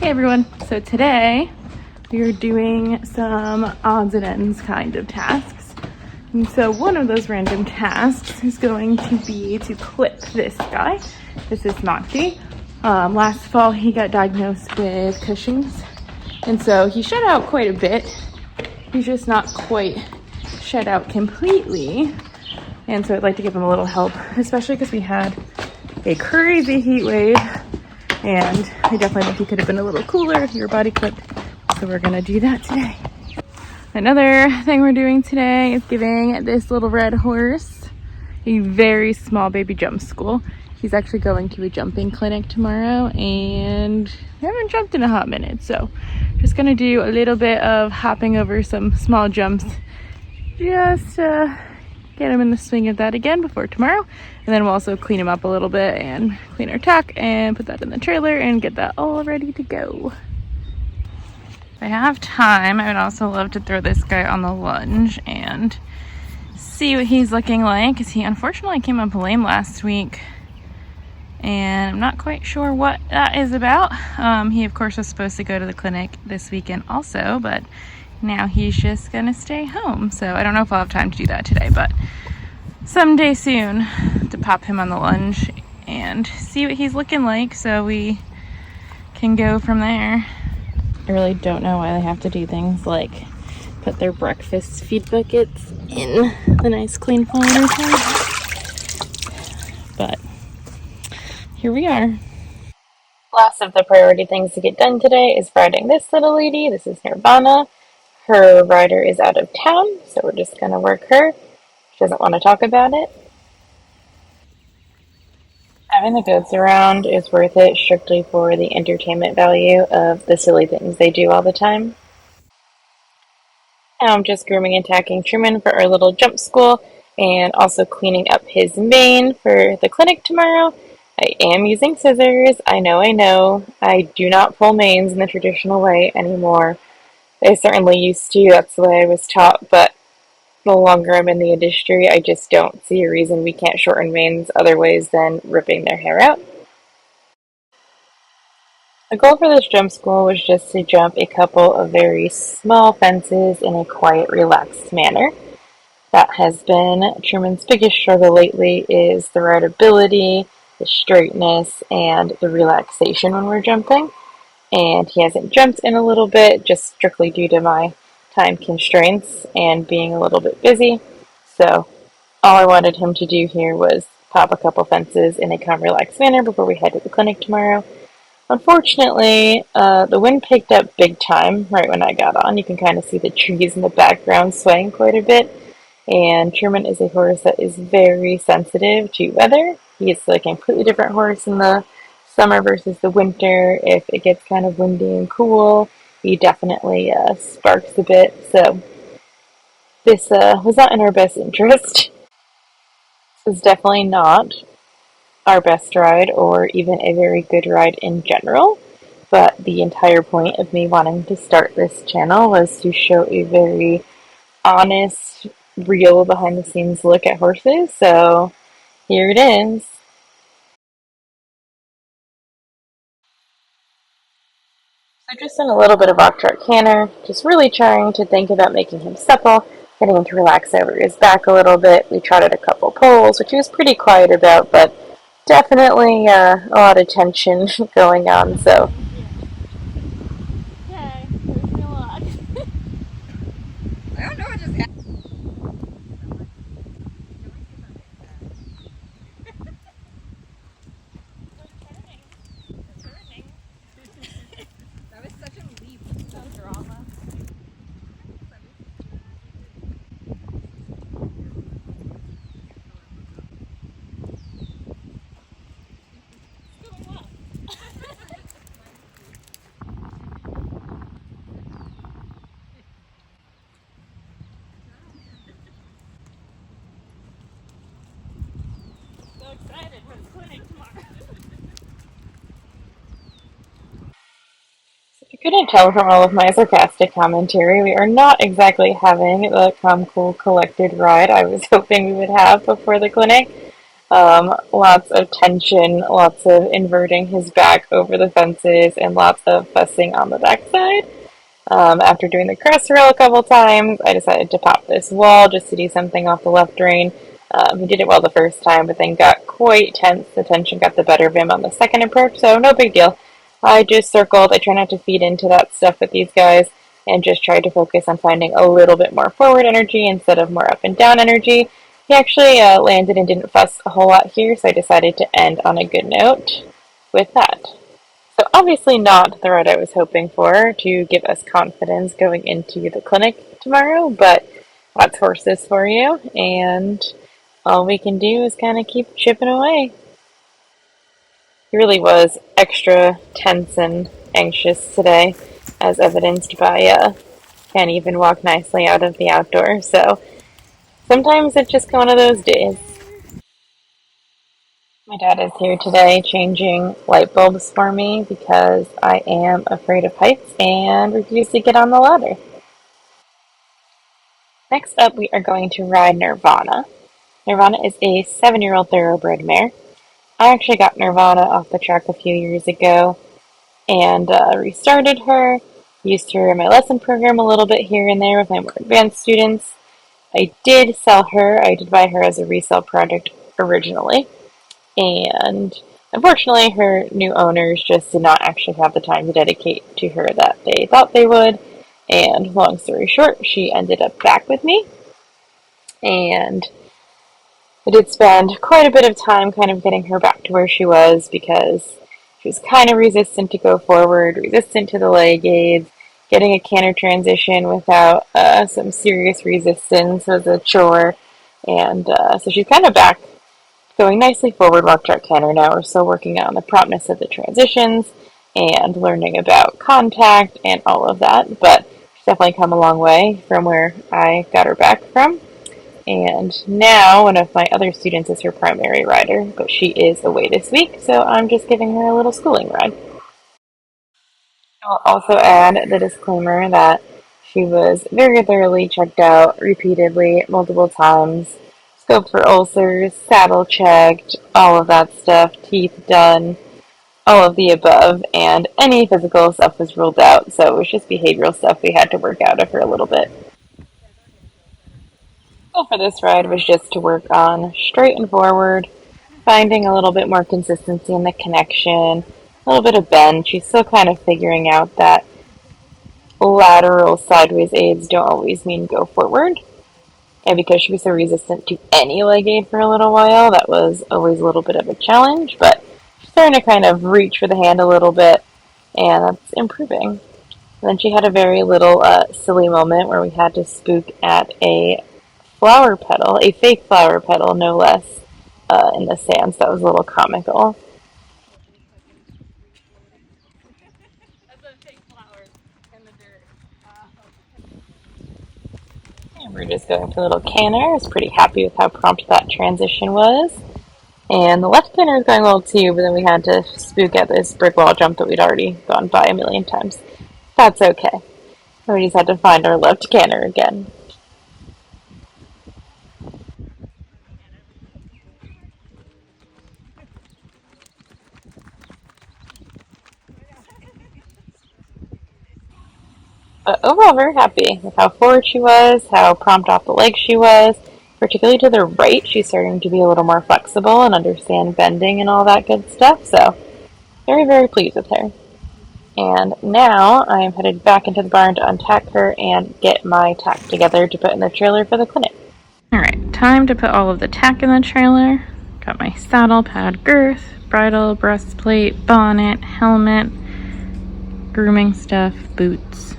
Hey everyone, so today we are doing some odds and ends kind of tasks. And so one of those random tasks is going to be to clip this guy. This is Monty. Last fall he got diagnosed with Cushing's, and so he shed out quite a bit. He's just not quite shed out completely, and so I'd like to give him a little help, especially because we had a crazy heat wave. And I definitely think he could have been a little cooler if you were body clipped. So we're gonna do that today. Another thing we're doing today is giving this little red horse a very small baby jump school. He's actually going to a jumping clinic tomorrow and we haven't jumped in a hot minute. So just gonna do a little bit of hopping over some small jumps. Just get him in the swing of that again before tomorrow. And then we'll also clean him up a little bit and clean our tack and put that in the trailer and get that all ready to go. If I have time, I would also love to throw this guy on the lunge and see what he's looking like, because he unfortunately came up lame last week and I'm not quite sure what that is about. He of course was supposed to go to the clinic this weekend also, but now he's just gonna stay home. So I don't know if I'll have time to do that today, but someday soon to pop him on the lunge and see what he's looking like so we can go from there. I really don't know why they have to do things like put their breakfast feed buckets in the nice clean water thing, but here we are. Last of the priority things to get done today is riding this little lady. This is Nirvana. Her rider is out of town, so we're just gonna work her. She doesn't want to talk about it. Having the goats around is worth it strictly for the entertainment value of the silly things they do all the time. Now I'm just grooming and tacking Truman for our little jump school and also cleaning up his mane for the clinic tomorrow. I am using scissors. I know. I do not pull manes in the traditional way anymore. I certainly used to. That's the way I was taught, but the longer I'm in the industry, I just don't see a reason we can't shorten manes other ways than ripping their hair out. The goal for this jump school was just to jump a couple of very small fences in a quiet, relaxed manner. That has been Truman's biggest struggle lately, is the rideability, the straightness, and the relaxation when we're jumping. And he hasn't jumped in a little bit, just strictly due to my time constraints and being a little bit busy. So all I wanted him to do here was pop a couple fences in a calm, relaxed manner before we head to the clinic tomorrow. Unfortunately, the wind picked up big time right when I got on. You can kind of see the trees in the background swaying quite a bit. And Truman is a horse that is very sensitive to weather. He is like a completely different horse in the summer versus the winter. If it gets kind of windy and cool, he definitely sparks a bit. So this was not in our best interest. This is definitely not our best ride or even a very good ride in general. But the entire point of me wanting to start this channel was to show a very honest, real behind the scenes look at horses. So here it is. So just in a little bit of off-track canter, just really trying to think about making him supple, getting him to relax over his back a little bit. We trotted a couple poles, which he was pretty quiet about, but definitely a lot of tension going on, so. Okay, wish me luck. I don't know what just happened. That was such a leap. No drama. So excited for the clinic tomorrow. If you couldn't tell from all of my sarcastic commentary, we are not exactly having the calm, cool, collected ride I was hoping we would have before the clinic. Lots of tension, lots of inverting his back over the fences, and lots of fussing on the backside. After doing the cross rail a couple times, I decided to pop this wall just to do something off the left rein. He did it well the first time, but then got quite tense. The tension got the better of him on the second approach, so no big deal. I just circled. I try not to feed into that stuff with these guys and just tried to focus on finding a little bit more forward energy instead of more up and down energy. He actually landed and didn't fuss a whole lot here, so I decided to end on a good note with that. So obviously not the ride I was hoping for to give us confidence going into the clinic tomorrow, but that's horses for you, and all we can do is kind of keep chipping away. He really was extra tense and anxious today, as evidenced by can't even walk nicely out of the outdoor, so sometimes it's just one of those days. My dad is here today changing light bulbs for me because I am afraid of heights and refuse to get on the ladder. Next up, we are going to ride Nirvana. Nirvana is a 7-year-old thoroughbred mare. I actually got Nirvana off the track a few years ago and restarted her. Used her in my lesson program a little bit here and there with my more advanced students. I did sell her. I did buy her as a resale product originally. And unfortunately, her new owners just did not actually have the time to dedicate to her that they thought they would. And long story short, she ended up back with me. And I did spend quite a bit of time kind of getting her back to where she was because she was kind of resistant to go forward, resistant to the leg aids. Getting a canter transition without some serious resistance was a chore. And so she's kind of back going nicely forward walk track canter now. We're still working on the promptness of the transitions and learning about contact and all of that, but she's definitely come a long way from where I got her back from. And now one of my other students is her primary rider, but she is away this week, so I'm just giving her a little schooling ride. I'll also add the disclaimer that she was very thoroughly checked out repeatedly, multiple times, scoped for ulcers, saddle checked, all of that stuff, teeth done, all of the above, and any physical stuff was ruled out, so it was just behavioral stuff we had to work out of her a little bit. The goal for this ride was just to work on straight and forward, finding a little bit more consistency in the connection, a little bit of bend. She's still kind of figuring out that lateral sideways aids don't always mean go forward. And because she was so resistant to any leg aid for a little while, that was always a little bit of a challenge, but she's starting to kind of reach for the hand a little bit, and that's improving. And then she had a very little silly moment where we had to spook at a flower petal, a fake flower petal, no less, in the sands. That was a little comical. That's a fake flower in the dirt. And we're just going for a little canter. I was pretty happy with how prompt that transition was. And the left canter was going well too, but then we had to spook at this brick wall jump that we'd already gone by a million times. That's okay. We just had to find our left canter again. But overall, very happy with how forward she was, how prompt off the leg she was. Particularly to the right, she's starting to be a little more flexible and understand bending and all that good stuff. So, very, very pleased with her. And now I am headed back into the barn to untack her and get my tack together to put in the trailer for the clinic. Alright, time to put all of the tack in the trailer. Got my saddle, pad, girth, bridle, breastplate, bonnet, helmet, grooming stuff, boots.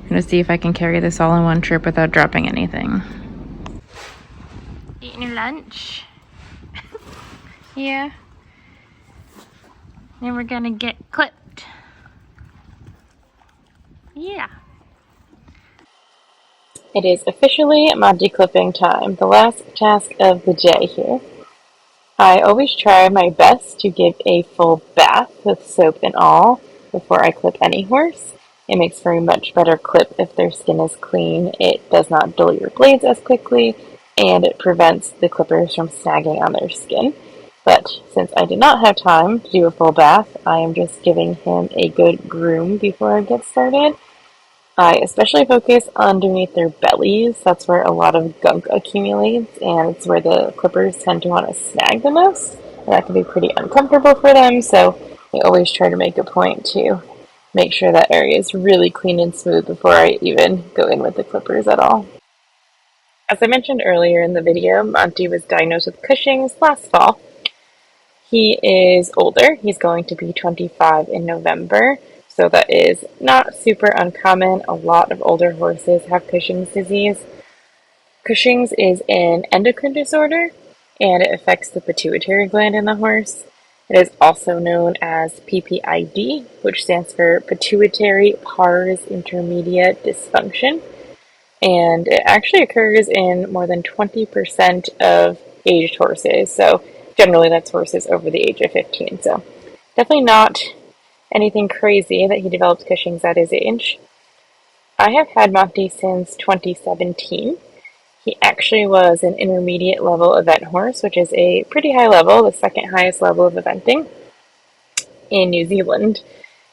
I'm gonna see if I can carry this all in one trip without dropping anything. Eating your lunch? Yeah. Then we're gonna get clipped. Yeah. It is officially Monty clipping time, the last task of the day here. I always try my best to give a full bath with soap and all before I clip any horse. It makes for a much better clip if their skin is clean. It does not dull your blades as quickly, and it prevents the clippers from snagging on their skin. But since I did not have time to do a full bath, I am just giving him a good groom before I get started. I especially focus underneath their bellies. That's where a lot of gunk accumulates, and it's where the clippers tend to want to snag the most. And that can be pretty uncomfortable for them, so I always try to make a point to make sure that area is really clean and smooth before I even go in with the clippers at all. As I mentioned earlier in the video, Monty was diagnosed with Cushing's last fall. He is older. He's going to be 25 in November, so that is not super uncommon. A lot of older horses have Cushing's disease. Cushing's is an endocrine disorder, and it affects the pituitary gland in the horse. It is also known as PPID, which stands for Pituitary Pars Intermedia Dysfunction, and it actually occurs in more than 20% of aged horses, so generally that's horses over the age of 15, so definitely not anything crazy that he developed Cushing's at his age. I have had Monty since 2017. He actually was an intermediate level event horse, which is a pretty high level, the second highest level of eventing in New Zealand.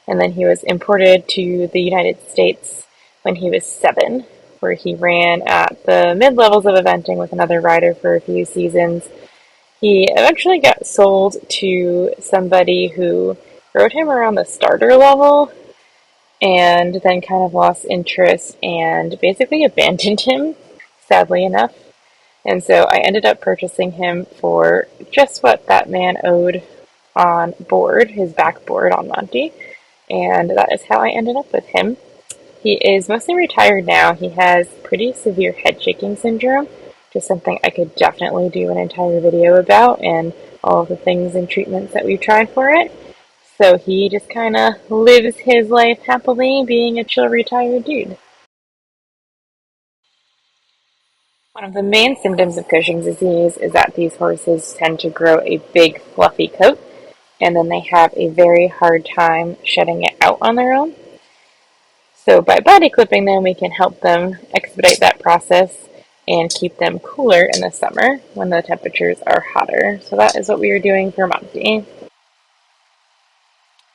And then he was imported to the United States when he was 7, where he ran at the mid-levels of eventing with another rider for a few seasons. He eventually got sold to somebody who rode him around the starter level and then kind of lost interest and basically abandoned him, sadly enough. And so I ended up purchasing him for just what that man owed on board, his backboard on Monty, and that is how I ended up with him. He is mostly retired now. He has pretty severe head shaking syndrome, which is something I could definitely do an entire video about, and all of the things and treatments that we've tried for it. So he just kind of lives his life happily being a chill retired dude. One of the main symptoms of Cushing's disease is that these horses tend to grow a big fluffy coat, and then they have a very hard time shedding it out on their own. So by body clipping them, we can help them expedite that process and keep them cooler in the summer when the temperatures are hotter. So that is what we are doing for Monty.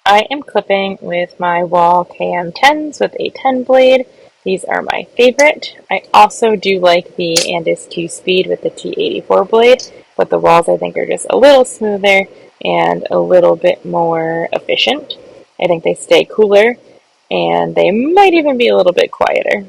I am clipping with my Wall KM10s with a 10 blade. These are my favorite. I also do like the Andis 2-speed with the T84 blade, but the Walls I think are just a little smoother and a little bit more efficient. I think they stay cooler and they might even be a little bit quieter.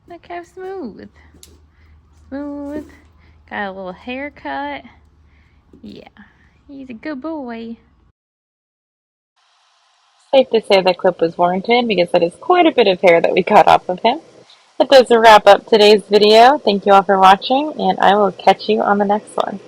Look how smooth. Smooth. Got a little haircut. Yeah, he's a good boy. Safe to say that clip was warranted because that is quite a bit of hair that we cut off of him. That does wrap up today's video. Thank you all for watching, and I will catch you on the next one.